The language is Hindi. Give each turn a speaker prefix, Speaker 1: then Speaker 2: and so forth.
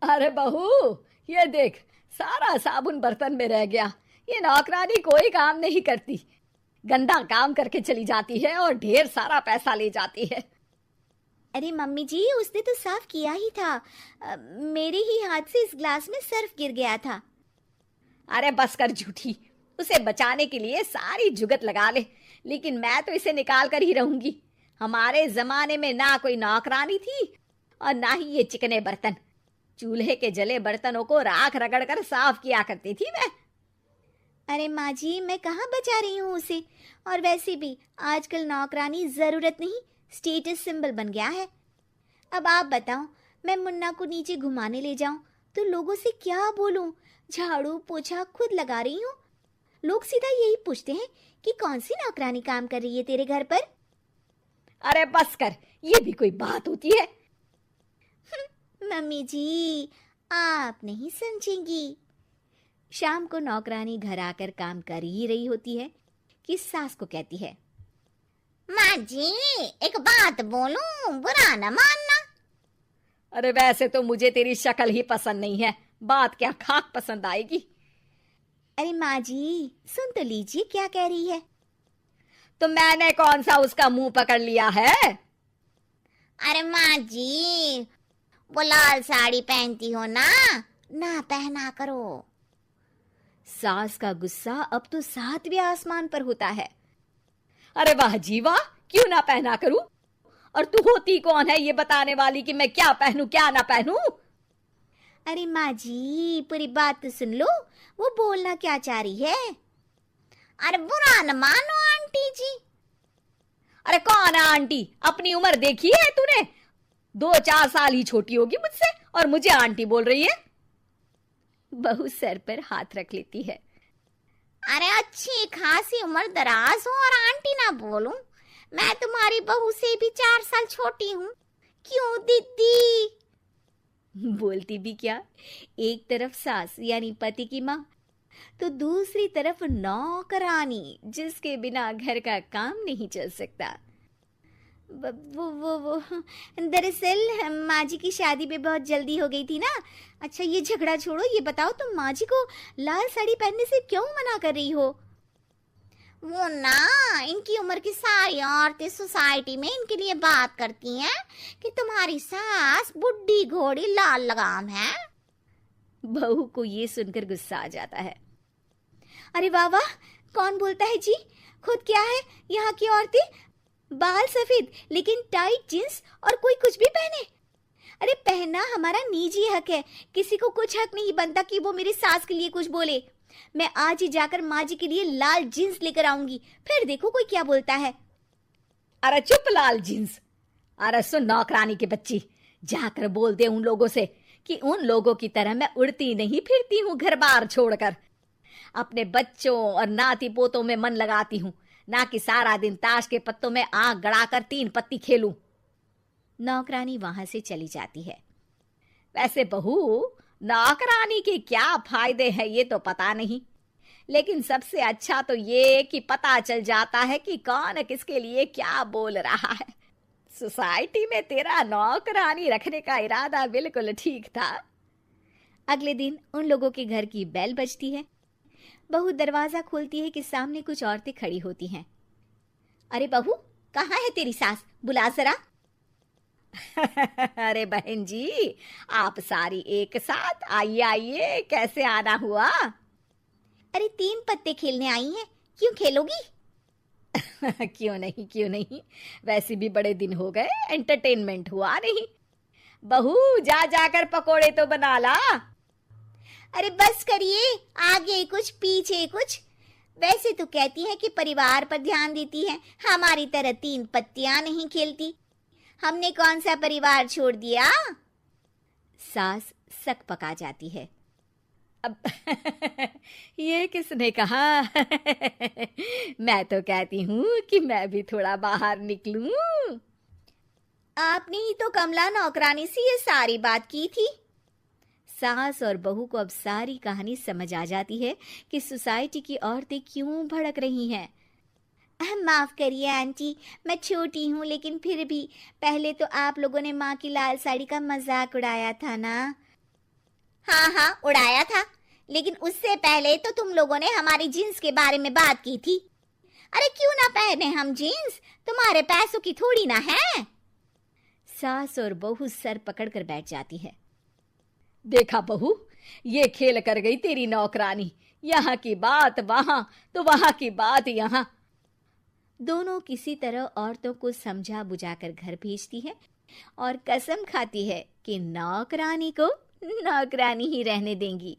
Speaker 1: अरे बहू, ये देख, सारा साबुन बर्तन में रह गया। ये नौकरानी कोई काम नहीं करती, गंदा काम करके चली जाती है और ढेर सारा पैसा ले जाती है।
Speaker 2: अरे मम्मी जी, उसने तो साफ किया ही था। मेरे ही हाथ से इस ग्लास में सर्फ गिर गया था।
Speaker 1: अरे बस कर झूठी, उसे बचाने के लिए सारी जुगत लगा ले, लेकिन मैं तो इसे निकाल कर ही रहूंगी। हमारे जमाने में ना कोई नौकरानी थी और ना ही ये चिकने बर्तन। चूल्हे के जले बर्तनों को राख रगड़ कर साफ किया करती थी मैं।
Speaker 2: अरे माँ जी, मैं कहाँ बचा रही हूँ उसे। और वैसे भी आजकल नौकरानी जरूरत नहीं, स्टेटस सिंबल बन गया है। अब आप बताओ, मैं मुन्ना को नीचे घुमाने ले जाऊं तो लोगों से क्या बोलूं? झाड़ू पोछा खुद लगा रही हूँ। लोग सीधा यही पूछते हैं कि कौन सी नौकरानी काम कर रही है तेरे घर पर।
Speaker 1: अरे बस कर, ये भी कोई बात होती है?
Speaker 2: मम्मी जी, आप नहीं समझेंगी। शाम को नौकरानी घर आकर काम कर ही रही होती है कि सास को कहती है, माँ जी एक बात बोलूं, बुरा न मानना।
Speaker 1: अरे वैसे तो मुझे तेरी शक्ल ही पसंद नहीं है, बात क्या खाक पसंद आएगी।
Speaker 2: अरे माँ जी, सुन तो लीजिए क्या कह रही है।
Speaker 1: तो मैंने कौन सा उसका मुंह पकड़ लिया है?
Speaker 2: अरे माँ जी, वो लाल साड़ी पहनती हो ना, ना पहना करो। सास का गुस्सा अब तो 7वें आसमान पर होता है।
Speaker 1: अरे वाह जी वाह, क्यों ना पहना करूं? और तू होती कौन है ये बताने वाली कि मैं क्या पहनूं क्या ना पहनूं?
Speaker 2: अरे माँ जी, पूरी बात तो सुन लो, वो बोलना क्या चाह रही है। अरे बुरा न मानो आंटी जी।
Speaker 1: अरे कौन है आंटी? अपनी उम्र देखी है तूने? 2-4 साल ही छोटी होगी मुझसे और मुझे आंटी बोल रही है।
Speaker 2: बहू सर पर हाथ रख लेती है। अरे अच्छी खासी उम्र दराज हो और आंटी ना बोलूं? मैं तुम्हारी बहू से भी 4 साल छोटी हूँ। क्यों दीदी? बोलती भी क्या, एक तरफ सास यानी पति की माँ, तो दूसरी तरफ नौकरानी जिसके बिना घर का काम नहीं चल सकता। वो दरअसल माँ जी की शादी में बहुत जल्दी हो गई थी ना। अच्छा ये झगड़ा छोड़ो, ये बताओ तुम माँ जी को लाल साड़ी पहनने से क्यों मना कर रही हो? वो ना, इनकी उम्र की सारी औरतें सोसाइटी में इनके लिए बात करती हैं कि तुम्हारी सास बुढ़ी घोड़ी लाल लगाम है। बहू को ये सुनकर गुस्सा आ जाता है। अरे वाह वाह, कौन बोलता है जी? खुद क्या है यहाँ की औरतें, बाल सफेद लेकिन टाइट जींस और कोई कुछ भी पहने। अरे पहनना हमारा निजी हक है, किसी को कुछ हक नहीं बनता कि वो मेरी सास के लिए कुछ बोले। मैं आज ही जाकर माँ जी के लिए लाल जींस लेकर आऊंगी, फिर देखो कोई क्या बोलता है।
Speaker 1: अरे चुप लाल जींस। अरे सुन नौकरानी के बच्ची, जाकर बोल दे उन लोगों से कि उन लोगों की तरह मैं उड़ती नहीं फिरती हूँ घर बार छोड़कर। अपने बच्चों और नाती पोतों में मन लगाती हूँ, ना कि सारा दिन ताश के पत्तों में आंख गड़ाकर 3 पत्ती खेलूं।
Speaker 2: नौकरानी वहां से चली जाती है।
Speaker 1: वैसे बहू, नौकरानी के क्या फायदे हैं ये तो पता नहीं, लेकिन सबसे अच्छा तो ये कि पता चल जाता है कि कौन किसके लिए क्या बोल रहा है। सोसाइटी में तेरा नौकरानी रखने का इरादा बिल्कुल ठीक था।
Speaker 2: अगले दिन उन लोगों के घर की बेल बजती है। बहू दरवाजा खोलती है कि सामने कुछ औरतें खड़ी होती हैं। अरे बहू, कहाँ है तेरी सास? बुला जरा।
Speaker 1: अरे बहन जी, आप सारी एक साथ आइए आइए, कैसे आना हुआ?
Speaker 2: अरे 3 पत्ते खेलने आई हैं, क्यों खेलोगी?
Speaker 1: क्यों नहीं क्यों नहीं, वैसे भी बड़े दिन हो गए, एंटरटेनमेंट हुआ नहीं। बहू जा जाकर पकोड़े तो बना ला।
Speaker 2: अरे बस करिए, आगे कुछ पीछे कुछ। वैसे तो कहती है कि परिवार पर ध्यान देती है, हमारी तरह 3 पत्तियां नहीं खेलती। हमने कौन सा परिवार छोड़ दिया? सास सक पका जाती है।
Speaker 1: अब ये किसने कहा? मैं तो कहती हूँ कि मैं भी थोड़ा बाहर निकलूं।
Speaker 2: आपने ही तो कमला नौकरानी से ये सारी बात की थी। सास और बहू को अब सारी कहानी समझ आ जाती है कि सोसाइटी की औरतें क्यों भड़क रही हैं। माफ करिए आंटी, मैं छोटी हूँ, लेकिन फिर भी पहले तो आप लोगों ने माँ की लाल साड़ी का मजाक उड़ाया था ना। हाँ हाँ उड़ाया था, लेकिन उससे पहले तो तुम लोगों ने हमारी जीन्स के बारे में बात की थी। अरे क्यों ना पहने हम जीन्स, तुम्हारे पैसों की थोड़ी ना है।
Speaker 1: सास और बहू सर पकड़कर बैठ जाती है। देखा बहू, ये खेल कर गई तेरी नौकरानी, यहाँ की बात वहां तो वहां की बात यहाँ। दोनों किसी तरह औरतों को समझा बुझाकर घर भेजती है और कसम खाती है कि नौकरानी को नौकरानी ही रहने देंगी।